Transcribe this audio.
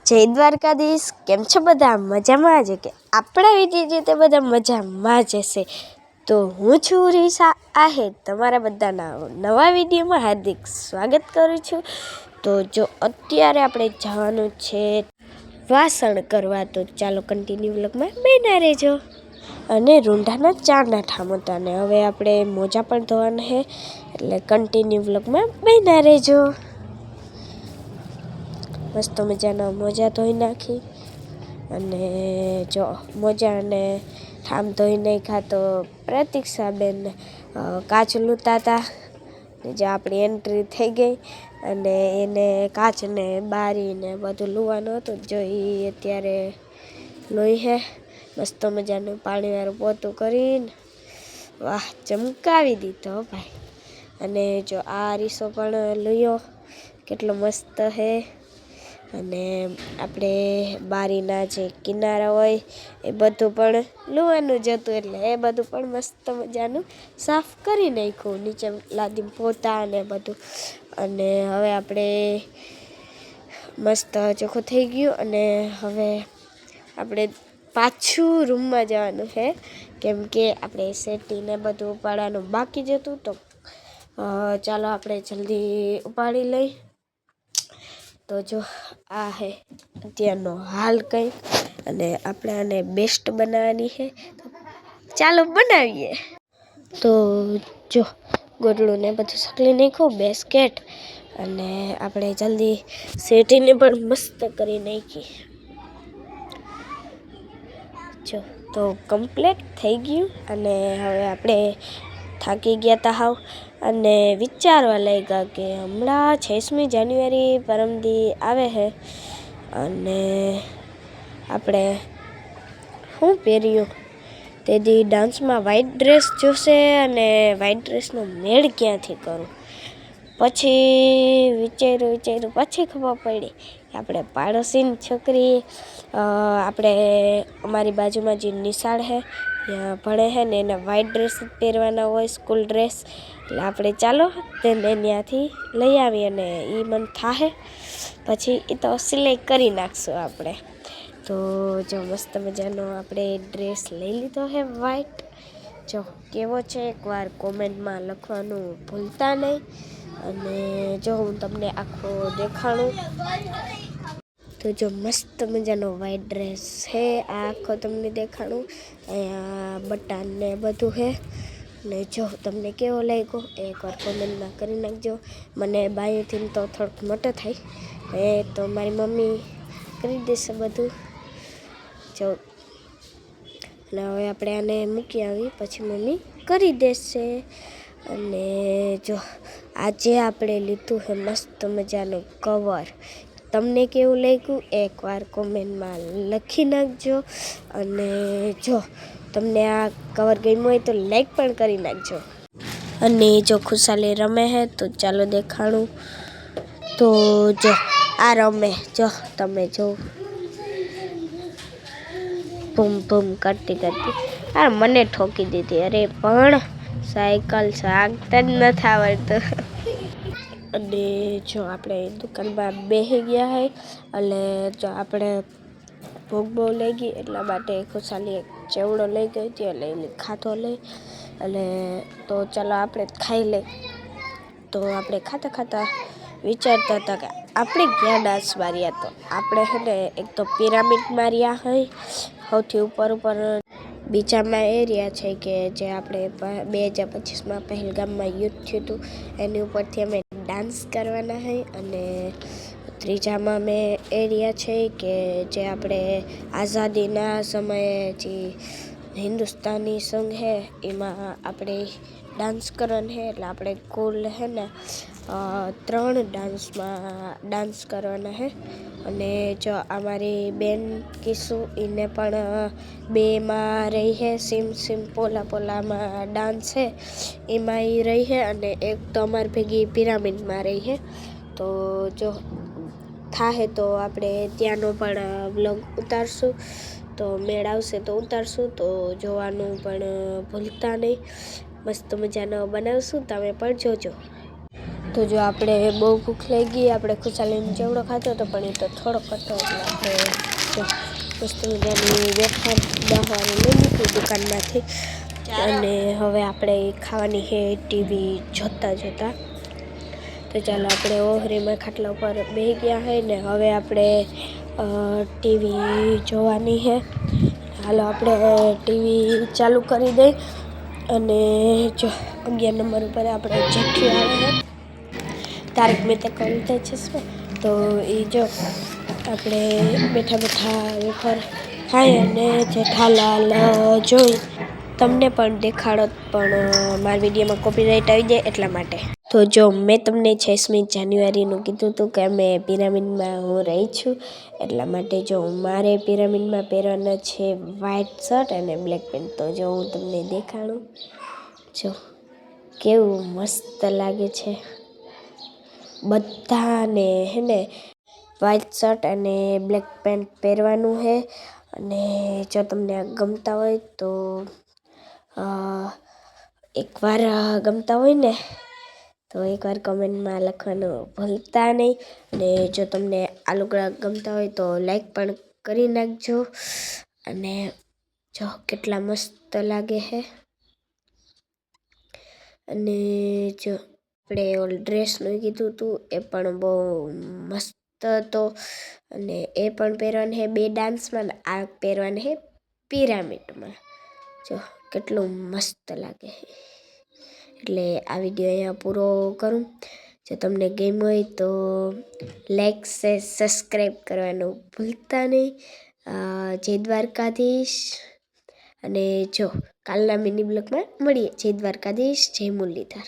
જય દ્વારકાધીશ. કેમ છો બધા? મજામાં જ કે આપણા વિડીયો રીતે બધા મજામાં જ હશે. તો હું છું રીસા આહિર, તમારા બધાના નવા વિડીયોમાં હાર્દિક સ્વાગત કરું છું. તો જો અત્યારે આપણે જવાનું છે વાસણ કરવા, તો ચાલો કન્ટિન્યુ વ્લોગમાં બન્યા રહેજો. અને રૂંઢાના ચારના ઠામતા ને હવે આપણે મોજા પણ ધોવાના છે, એટલે કન્ટિન્યુ વ્લોગમાં બન્યા રહેજો. મસ્ત મજાના મોજા ધોઈ નાખી, અને જો મોજા અને ઠામ ધોઈ નાખ્યા તો પ્રતીક્ષાબેન કાચ લૂંટાતા જે આપણી એન્ટ્રી થઈ ગઈ, અને એને કાચને બારીને બધું લૂવાનું હતું. જો એ અત્યારે લોહી હે મસ્ત મજાનું પાણીવાળું પોતું કરીને વાહ ચમકાવી દીધો ભાઈ. અને જો આ અરીસો પણ લુયો કેટલો મસ્ત હે. અને આપણે બારીના જે કિનારા હોય એ બધું પણ લુવાનું જ હતું, એટલે એ બધું પણ મસ્ત મજાનું સાફ કરી નાખ્યું, નીચે લાદીને પોતા અને બધું. અને હવે આપણે મસ્ત ચોખ્ખું થઈ ગયું, અને હવે આપણે પાછું રૂમમાં જવાનું છે, કેમ કે આપણે સેટીને બધું ઉપાડવાનું બાકી જ હતું. તો ચાલો આપણે જલ્દી ઉપાડી લઈ. તો જો આ હે અત્યારનો હાલ કંઈક, અને આપણે આને બેસ્ટ બનાવવાની છે, ચાલો બનાવીએ. તો જો ગોટલું ને બધું સકલી નાખ્યું બેસ્કેટ, અને આપણે જલ્દી સેટીને પણ મસ્ત કરી નાખી. જો તો કમ્પ્લીટ થઈ ગયું, અને હવે આપણે થાકી ગયા તા હાવ, અને વિચારવા લાગ્યા કે હમણાં 6મી જાન્યુઆરી પરમદી આવે છે, અને આપણે શું પહેર્યું તે દી ડાન્સમાં વ્હાઈટ ડ્રેસ જોશે, અને વ્હાઈટ ડ્રેસનો મેળ ક્યાંથી કરું. પછી વિચાર્યું પછી ખબર પડી કે આપણે પાડોશીની છોકરી, આપણે અમારી બાજુમાં જે નિશાળ છે ત્યાં ભણે છે ને, એને વ્હાઈટ ડ્રેસ પહેરવાના હોય, સ્કૂલ ડ્રેસ. એટલે આપણે ચાલો તેને ત્યાંથી લઈ આવીએ, અને એ મને થાહે પછી એ તો સિલાઈ કરી નાખશું આપણે. તો જો મસ્ત મજાનો આપણે ડ્રેસ લઈ લીધો છે વ્હાઈટ. જો કેવો છે એકવાર કોમેન્ટમાં લખવાનું ભૂલતા નહીં. અને જો હું તમને આખો દેખાડું, તો જો મસ્ત મજાનો વ્હાઈટ ડ્રેસ છે, આ આખો તમને દેખાડું. અહીંયા બટન ને બધું છે, ને જો તમને કેવો લાગ્યો એકવાર કોમેન્ટમાં કરી નાખજો. મને બાયુંથી તો થોડોક મોટો થાય, એ તો મારી મમ્મી કરી દેશે બધું. જો અને હવે આપણે આને મૂકી આવી પછી મમ્મી કરી દેશે. અને જો આજે આપણે લીધું છે મસ્ત મજાનું કવર. તમને કેવું લાગ્યું એકવાર કોમેન્ટમાં લખી નાખજો. અને જો તમને આ કવર ગમ્યું હોય તો લાઈક પણ કરી નાખજો. અને જો ખુશાલી રમે છે, તો ચાલો દેખાડું. તો જો આ રમે, જો તમે જો બૂમ બૂમ કરતી આ મને ઠોકી દીધી. અરે પણ સાયકલ સાગતા જ નથી આવડતું. અને જો આપણે દુકાનમાં બેસી ગયા હોય, એટલે જો આપણે ભૂખ બહુ લઈ ગઈ એટલા માટે ખુશાલી એક ચેવડો લઈ ગઈ હતી, એટલે એને ખાધો લઈ. એટલે તો ચાલો આપણે ખાઈ લઈ. તો આપણે ખાતા ખાતા વિચારતા હતા કે આપણે ક્યાં ડાન્સ માર્યા. તો આપણે છે ને એક તો પિરામિડ માર્યા હોય સૌથી ઉપર બીજામાં એરિયા છે કે જે આપણે 2025માં પહેલગામમાં યુદ્ધ થયું હતું એની ઉપરથી અમે ડાન્સ કરવાના હોય. અને ત્રીજામાં મેં એરિયા છે કે જે આપણે આઝાદીના સમયે જે હિન્દુસ્તાની સોંગ છે એમાં આપણે ડાન્સ કરવાનું છે. એટલે આપણે કુલ છે ને 3 ડાન્સ કરવાના છે. અને જો અમારી બેન કિસુ એને પણ 2માં રહી છે, સીમ સીમ પોલા પોલામાં ડાન્સ છે એમાં એ રહી છે, અને એક તો અમારી ભેગી પિરામિડમાં રહી છે. તો જો થાહે તો આપણે ત્યાંનો પણ વ્લોગ ઉતારશું, તો મેળ આવશે તો ઉતારશું. તો જોવાનું પણ ભૂલતા નહીં, મસ્ત મજાનો બનાવશું, તમે પણ જોજો. તો જો આપણે બહુ ભૂખ લાગી, આપણે ખુશાલીને ચેવડો ખાતો હતો પણ એ તો થોડોક હતો એટલે આપણે મસ્ત મજાની વેફર 10 વાળી લઈ લીધી દુકાનમાંથી અને હવે આપણે ખાવાની છે ટીવી જોતા જોતા. તો ચાલો આપણે ઓહરીમાં ખાટલા ઉપર બેસી ગયા હોય ને હવે આપણે ટીવી જોવાની છે. હાલો આપણે ટીવી ચાલુ કરી દઈ અને જો 11 નંબર ઉપર આપણે જેઠી આવે છે તારક મહેતા કા ઉલ્ટા ચશ્મા. તો એ જો આપણે બેઠા બેઠા વેફર ખાઈ અને જેઠાલાલ જોઈ તમને પણ દેખાડો પણ મારા વિડીયોમાં કોપીરાઇટ આવી જાય એટલા માટે. તો જો મેં તમને 6મી જાન્યુઆરીનું કીધું હતું કે અમે પિરામિડમાં હું રહી છું એટલા માટે જો મારે પિરામિડમાં પહેરવાના છે વ્હાઇટ શર્ટ અને બ્લેક પેન્ટ. તો જો હું તમને દેખાડું, જો કેવું મસ્ત લાગે છે. બધાને હે ને વ્હાઇટ શર્ટ અને બ્લેક પેન્ટ પહેરવાનું છે અને જો તમને ગમતા હોય તો એકવાર ગમતા હોય ને તો એકવાર કમેન્ટમાં લખવાનું ભૂલતા નહીં. અને જો તમને આ લુગડા ગમતા હોય તો લાઈક પણ કરી નાખજો. અને જો કેટલા મસ્ત લાગે છે. અને જો આપણે ઓલ ડ્રેસનું કીધું હતું એ પણ બહુ મસ્ત હતો અને એ પણ પહેરવાનું છે 2 ડાન્સમાં ને આ પહેરવાનું છે પિરામિડમાં. જો કેટલું મસ્ત લાગે છે. એટલે આ વિડીયો અહીંયા પૂરો કરું. જો તમને ગમ્યું હોય તો લાઈક શેર સબસ્ક્રાઈબ કરવાનું ભૂલતા નહીં. જય દ્વારકાધીશ. અને જો કાલના મિની બ્લોગમાં મળીએ. જય દ્વારકાધીશ, જય મુરલીધર.